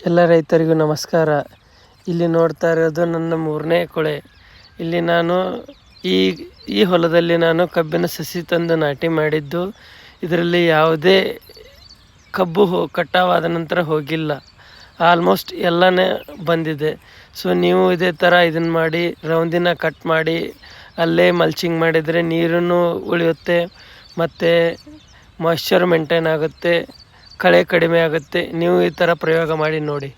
ಎಲ್ಲ ರೈತರಿಗೂ ನಮಸ್ಕಾರ. ಇಲ್ಲಿ ನೋಡ್ತಾ ಇರೋದು ನನ್ನ 3ನೇ ಕೊಳೆ. ಇಲ್ಲಿ ನಾನು ಈ ಹೊಲದಲ್ಲಿ ನಾನು ಕಬ್ಬಿನ ಸಸಿ ತಂದು ನಾಟಿ ಮಾಡಿದ್ದು. ಇದರಲ್ಲಿ ಯಾವುದೇ ಕಬ್ಬು ಕಟಾವಾದ ನಂತರ ಹೋಗಿಲ್ಲ. ಆಲ್ಮೋಸ್ಟ್ ಎಲ್ಲನೇ ಬಂದಿದೆ. ಸೊ ನೀವು ಇದೇ ಥರ ಇದನ್ನು ಮಾಡಿ ರೌಂದಿನ ಕಟ್ ಮಾಡಿ ಅಲ್ಲೇ ಮಲ್ಚಿಂಗ್ ಮಾಡಿದರೆ ನೀರನ್ನು ಉಳಿಯುತ್ತೆ ಮತ್ತು ಮಾಯ್ಶ್ಚರ್ ಮೇಂಟೈನ್ ಆಗುತ್ತೆ, ಕಳೆ ಕಡಿಮೆ ಆಗುತ್ತೆ. ನೀವು ಈ ಥರ ಪ್ರಯೋಗ ಮಾಡಿ ನೋಡಿ.